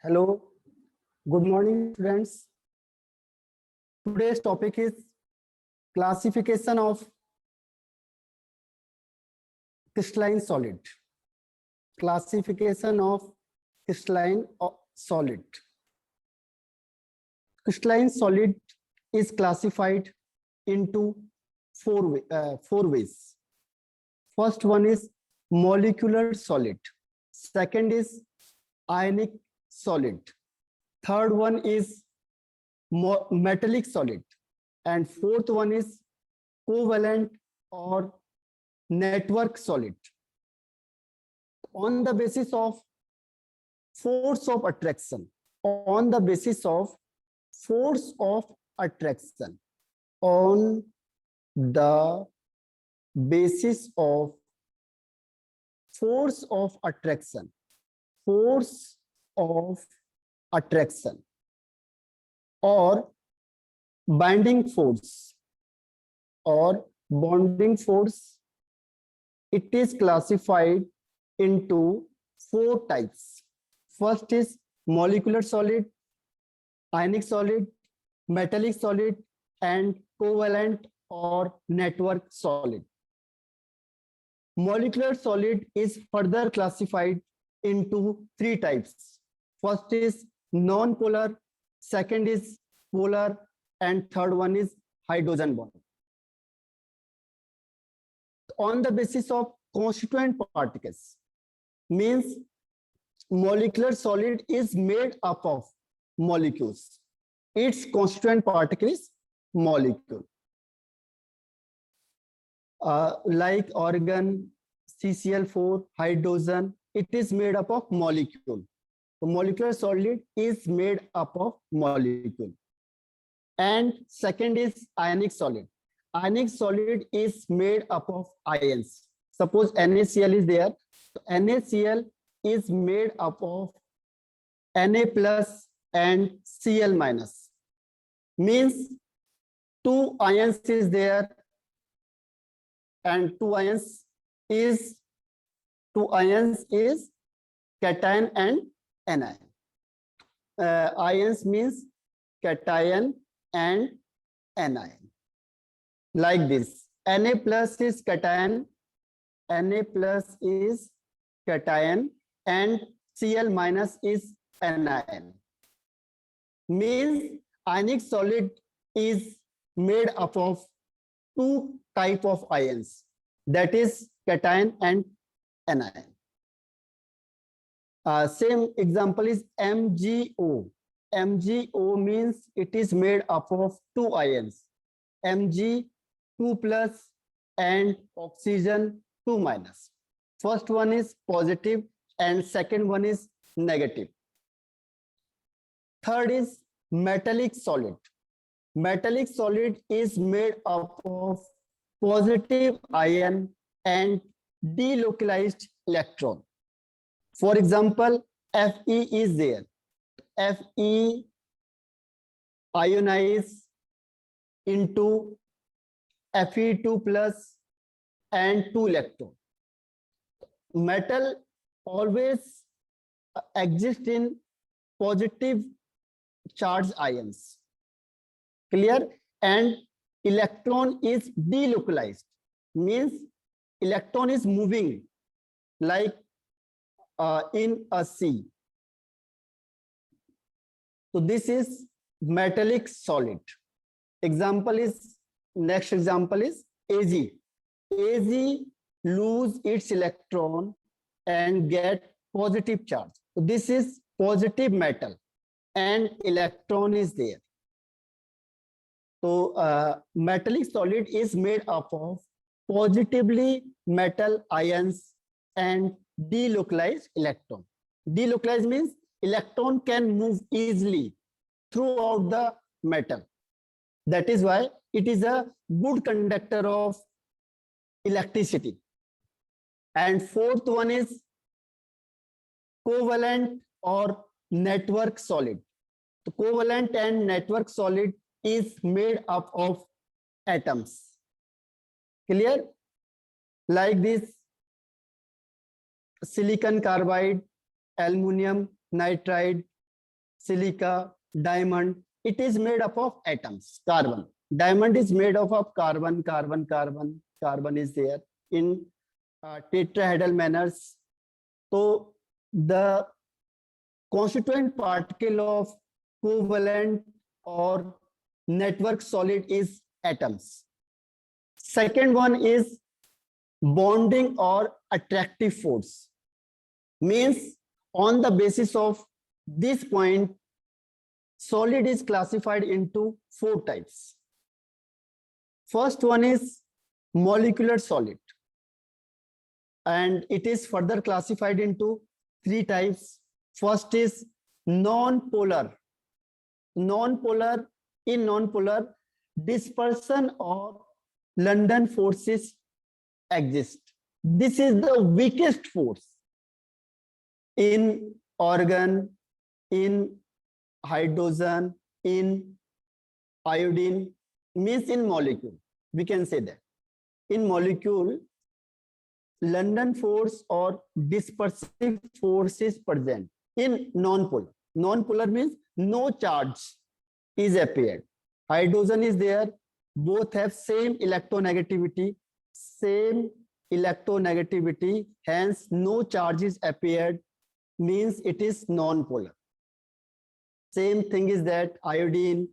Hello, good morning, students. Today's topic is classification of crystalline solid. Classification of crystalline solid. Crystalline solid is classified into four ways. First one is molecular solid. Second is ionic solid. Third one is metallic solid, and fourth one is covalent or network solid. On the basis of force of attraction, on the basis of force of attraction, on the basis of force of attraction, force of attraction, or binding force or bonding force, it is classified into four types. First is molecular solid, ionic solid, metallic solid, and covalent or network solid. Molecular solid is further classified into three types. First is non-polar, second is polar, and third one is hydrogen bond. On the basis of constituent particles, means molecular solid is made up of molecules. Its constituent particle is molecule. Like argon, CCl4, hydrogen, it is made up of molecule. The molecular solid is made up of molecule. And second is ionic solid. Ionic solid is made up of ions. Suppose NaCl is there. So NaCl is made up of Na plus and Cl minus. Means two ions is there, and two ions is cation and anion. Ions means cation and anion. Like this, Na plus is cation, Na plus is cation, and Cl minus is anion. Means ionic solid is made up of two type of ions, that is cation and anion. Same example is MgO. MgO means it is made up of two ions, Mg 2 plus and oxygen 2 minus. First one is positive and second one is negative. Third is metallic solid. Metallic solid is made up of positive ion and delocalized electron. For example, Fe is there. Fe ionize into Fe2 plus and 2 electron. Metal always exists in positive charged ions. Clear? And electron is delocalized, means electron is moving like in a sea. So this is metallic solid. Next example is Ag. Ag lose its electron and get positive charge. So this is positive metal and electron is there. So metallic solid is made up of positively metal ions and delocalized electron. Delocalized means electron can move easily throughout the metal. That is why it is a good conductor of electricity. And fourth one is covalent or network solid. The covalent and network solid is made up of atoms. Clear? Like this, silicon carbide, aluminum nitride, silica, diamond. It is made up of atoms, carbon. Diamond is made up of carbon, carbon, carbon. Carbon is there in tetrahedral manners. So the constituent particle of covalent or network solid is atoms. Second one is bonding or attractive force. Means on the basis of this point, solid is classified into 4 types. First one is molecular solid, and it is further classified into 3 types. First is non-polar. Non-polar, in non-polar, dispersion or London forces exist. This is the weakest force in organ, in hydrogen, in iodine, means in molecule. We can say that. In molecule, London force or dispersive force is present in non-polar. Non-polar means no charge is appeared. Hydrogen is there. Both have same electronegativity, hence no charges appeared, means it is non-polar. Same thing is that iodine,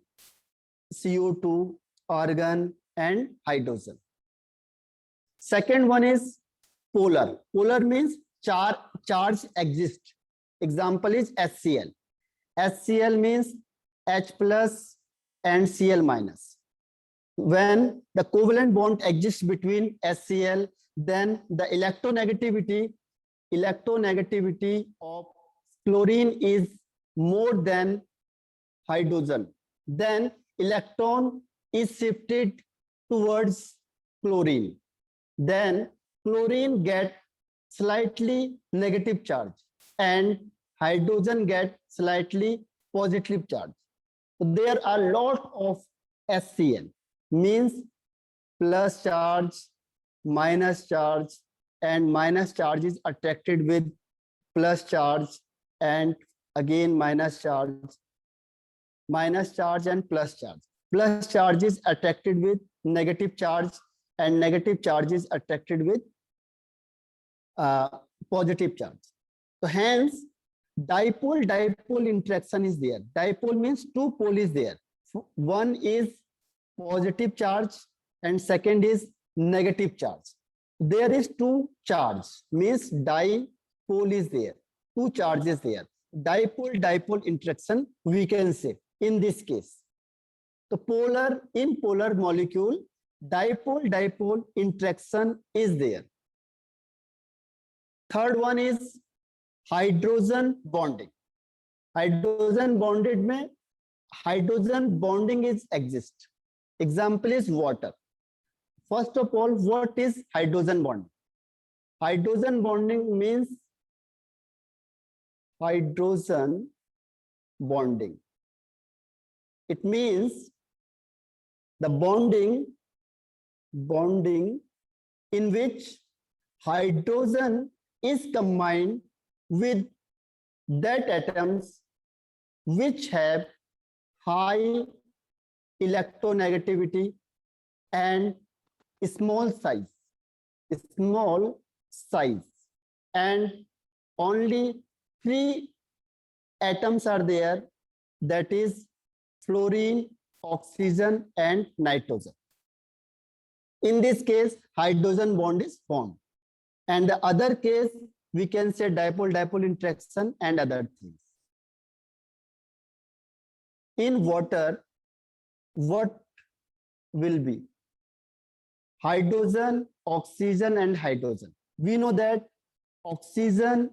CO2, argon, and hydrogen. Second one is polar. Polar means charge exists. Example is HCl. HCl means H plus and Cl minus. When the covalent bond exists between HCl, then the electronegativity of chlorine is more than hydrogen. Then electron is shifted towards chlorine. Then chlorine gets slightly negative charge and hydrogen gets slightly positive charge. So there are a lot of HCl, means plus charge, and minus charge is attracted with plus charge, and again minus charge and plus charge. Plus charge is attracted with negative charge, and negative charge is attracted with positive charge. So hence dipole interaction is there. Dipole means 2 pole is there. One is positive charge and second is negative charge. There is 2 charge, means dipole is there. 2 charges there. Dipole interaction we can say in this case. The in polar molecule, dipole interaction is there. Third one is hydrogen bonding. Hydrogen bonding is exist. Example is water. First of all, what is hydrogen bonding? Hydrogen bonding means it means the bonding in which hydrogen is combined with that atoms which have high electronegativity and small size, and only 3 atoms are there, that is fluorine, oxygen, and nitrogen. In this case, hydrogen bond is formed. And the other case, we can say dipole interaction and other things. In water, what will be? Hydrogen, oxygen, and hydrogen. We know that oxygen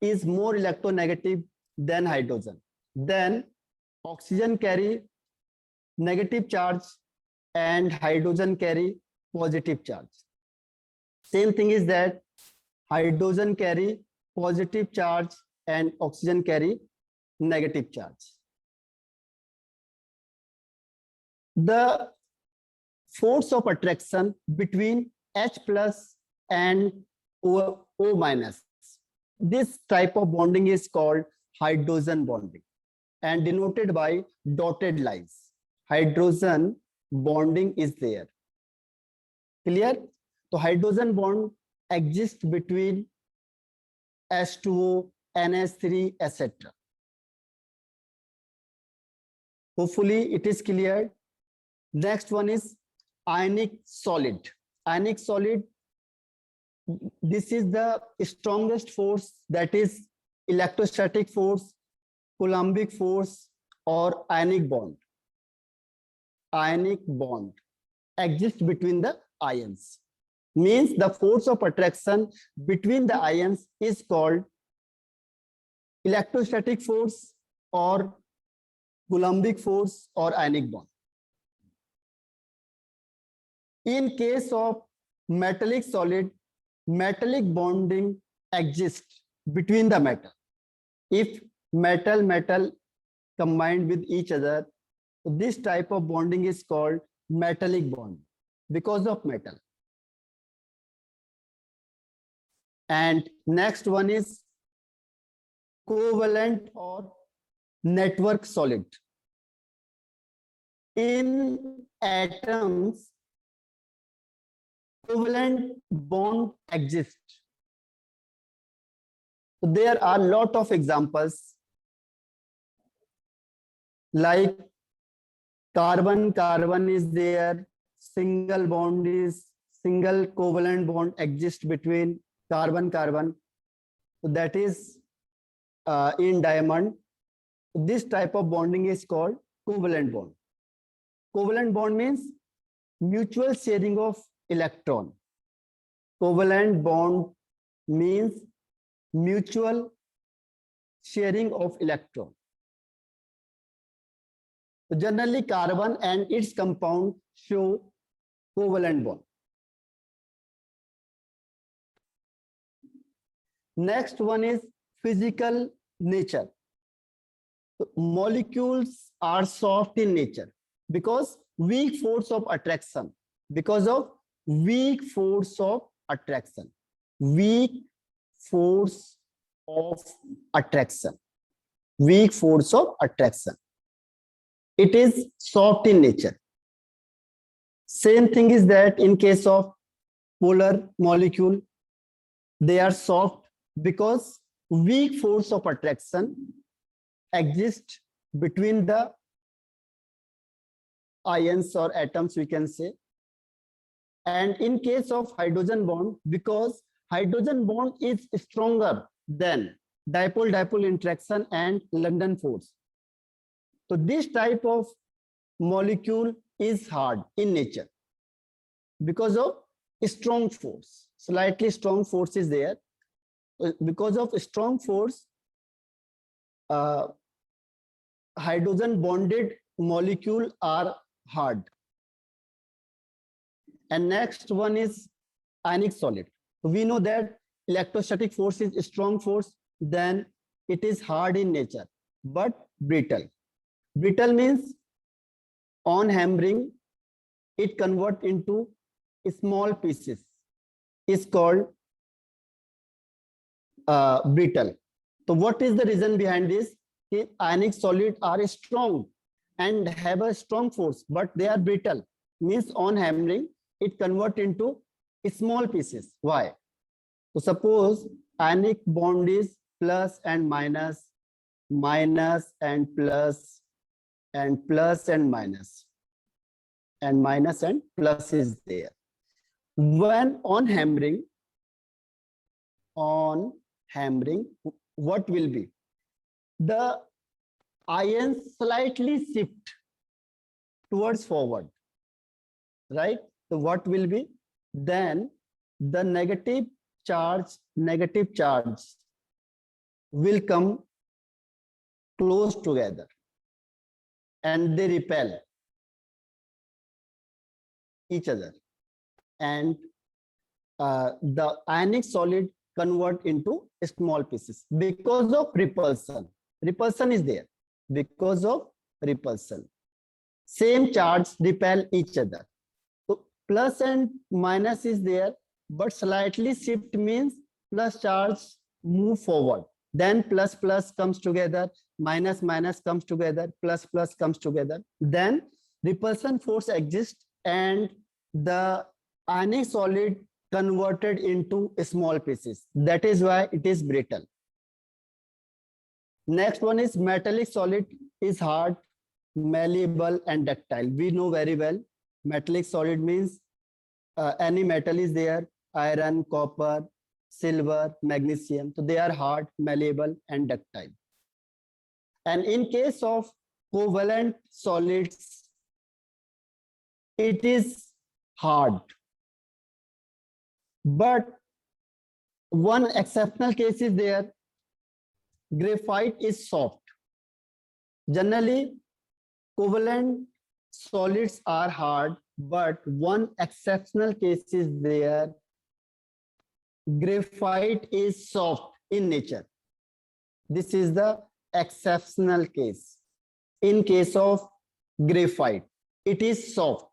is more electronegative than hydrogen. Then oxygen carry negative charge and hydrogen carry positive charge. Same thing is that hydrogen carry positive charge and oxygen carry negative charge. The force of attraction between H plus and O minus. This type of bonding is called hydrogen bonding. and denoted by dotted lines. Hydrogen bonding is there. Clear? So hydrogen bond exists between H2O, NH3, etc. Hopefully it is clear. Next one is ionic solid. Ionic solid, this is the strongest force, that is electrostatic force, Coulombic force, or ionic bond. Ionic bond exists between the ions. Means the force of attraction between the ions is called electrostatic force or Coulombic force or ionic bond. In case of metallic solid, metallic bonding exists between the metal. If metal combined with each other, this type of bonding is called metallic bond because of metal. And next one is covalent or network solid. In atoms, covalent bond exists. So there are a lot of examples like carbon is there, single covalent bond exists between carbon. So that is in diamond. This type of bonding is called covalent bond. Covalent bond means mutual sharing of electron. Covalent bond means mutual sharing of electron. So generally, carbon and its compound show covalent bond. Next one is physical nature. So molecules are soft in nature because weak force of attraction. Because of weak force of attraction. Weak force of attraction. Weak force of attraction. It is soft in nature. Same thing is that in case of polar molecule, they are soft because weak force of attraction exists between the ions or atoms, we can say. And in case of hydrogen bond, because hydrogen bond is stronger than dipole-dipole interaction and London force. So this type of molecule is hard in nature because of strong force. Slightly strong force is there. Because of strong force, hydrogen bonded molecule are hard. And next one is ionic solid. We know that electrostatic force is a strong force, then it is hard in nature, but brittle. Brittle means on hammering, it converts into small pieces. It's called brittle. So what is the reason behind this? Ionic solids are strong and have a strong force, but they are brittle. Means on hammering, it converts into small pieces. Why? So suppose ionic bond is plus and minus, minus and plus, and plus and minus, and minus and plus is there. When on hammering, what will be? The ions slightly shift towards forward, right? So what will be? Then the negative charge will come close together and they repel each other, and the ionic solid convert into small pieces because of repulsion. Repulsion is there because of repulsion. Same charge repel each other. So plus and minus is there, but slightly shift means plus charge move forward then plus plus comes together, minus minus comes together, plus plus comes together. Then repulsion force exists and the ionic solid converted into small pieces. That is why it is brittle. Next one is metallic solid is hard, malleable and ductile. We know very well metallic solid means any metal is there, iron, copper, silver, magnesium. So they are hard, malleable and ductile. And in case of covalent solids, it is hard. But one exceptional case is there. Graphite is soft. Generally, covalent solids are hard, but one exceptional case is there. Graphite is soft in nature. This is the exceptional case. In case of graphite, it is soft.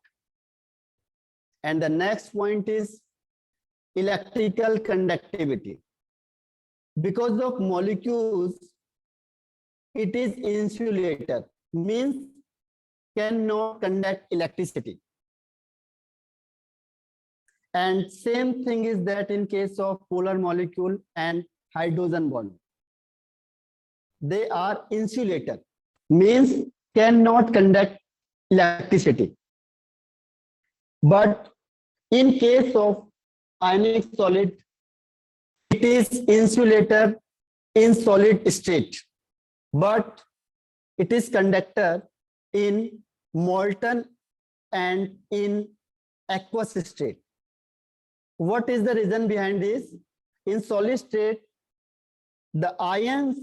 And the next point is electrical conductivity. Because of molecules, it is insulator, means cannot conduct electricity. And same thing is that in case of polar molecule and hydrogen bond. They are insulator, means cannot conduct electricity. But in case of ionic solid, it is insulator in solid state, but it is conductor in molten and in aqueous state. What is the reason behind this? In solid state, the ions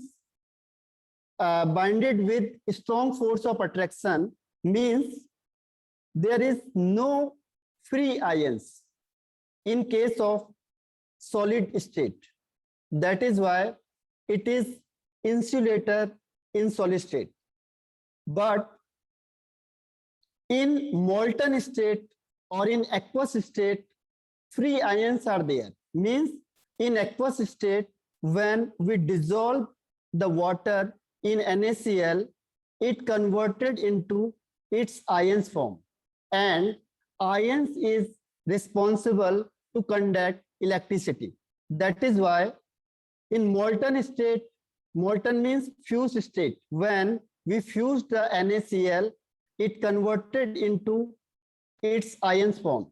bonded with strong force of attraction, means there is no free ions in case of solid state. That is why it is insulator in solid state. But in molten state or in aqueous state, free ions are there. Means in aqueous state, when we dissolve the water in NaCl, it converted into its ions form. And ions is responsible to conduct electricity. That is why in molten state, molten means fused state. When we fused the NaCl, it converted into its ions form.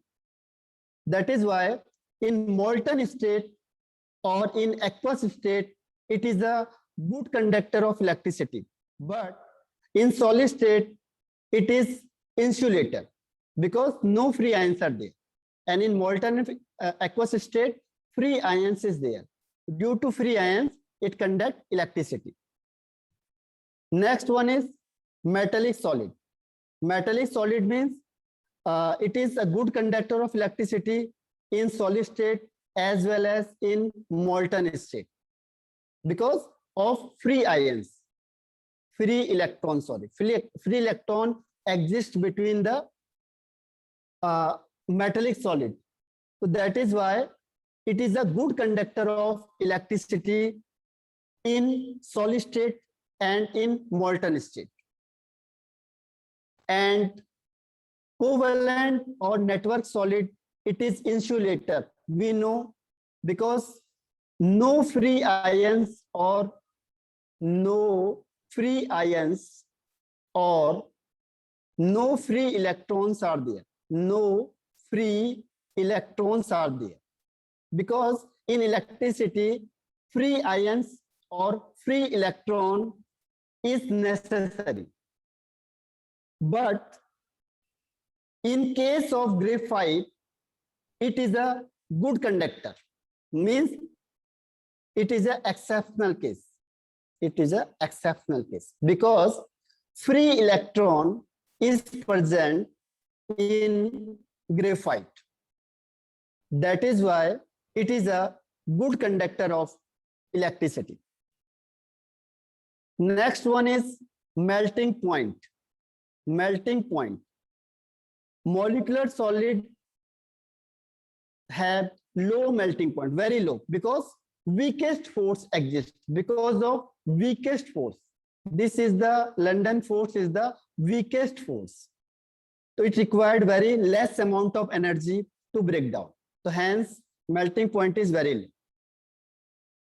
That is why in molten state or in aqueous state, it is a good conductor of electricity. But in solid state, it is insulator because no free ions are there. And in molten aqueous state, free ions is there. Due to free ions, it conducts electricity. Next one is metallic solid. Metallic solid means it is a good conductor of electricity in solid state as well as in molten state because of free ions, free electrons, free electron exists between the metallic solid. So that is why it is a good conductor of electricity in solid state and in molten state. And covalent or network solid, it is insulator. We know because no free ions or no free electrons are there. No free electrons are there. Because in electricity, free ions or free electron is necessary. But in case of graphite, it is a good conductor, means it is an exceptional case. It is an exceptional case because free electron is present in graphite. That is why it is a good conductor of electricity. Next one is melting point. Melting point. Molecular solid have low melting point, very low, because weakest force exists, because of weakest force. This is the London force is the weakest force. So it required very less amount of energy to break down. So hence melting point is very low.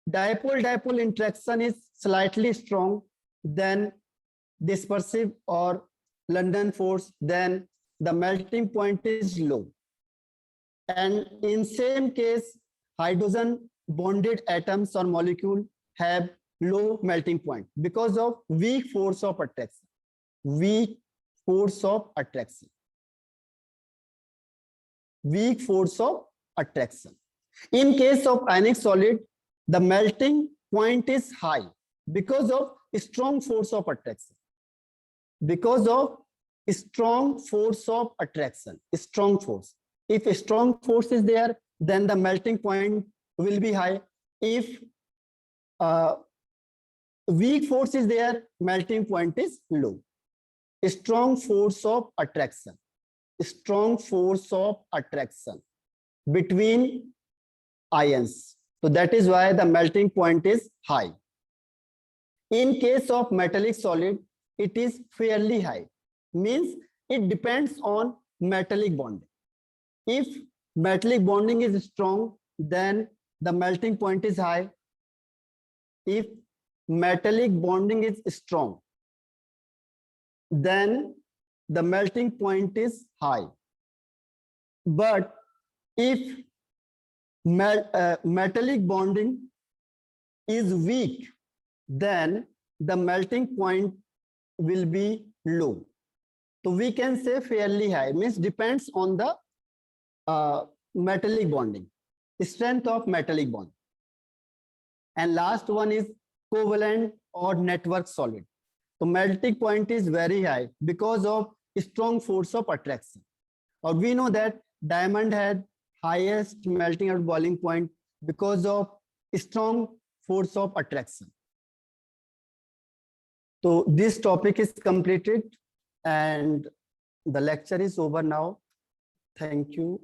Dipole-dipole interaction is slightly strong than dispersive or London force, then the melting point is low. And in same case, hydrogen bonded atoms or molecule have low melting point because of weak force of attraction. Weak force of attraction. Weak force of attraction. In case of ionic solid, the melting point is high because of strong force of attraction. Because of strong force of attraction, strong force. If a strong force is there, then the melting point will be high. If weak force is there, melting point is low. A strong force of attraction. Strong force of attraction between ions. So that is why the melting point is high. In case of metallic solid, it is fairly high. Means it depends on metallic bonding. If metallic bonding is strong, then the melting point is high. If metallic bonding is strong, then the melting point is high. But if metallic bonding is weak, then the melting point will be low. So we can say fairly high, means depends on the metallic bonding, strength of metallic bond. And last one is covalent or network solid. So melting point is very high because of strong force of attraction. Or we know that diamond had highest melting at boiling point because of strong force of attraction. So this topic is completed and the lecture is over now. Thank you.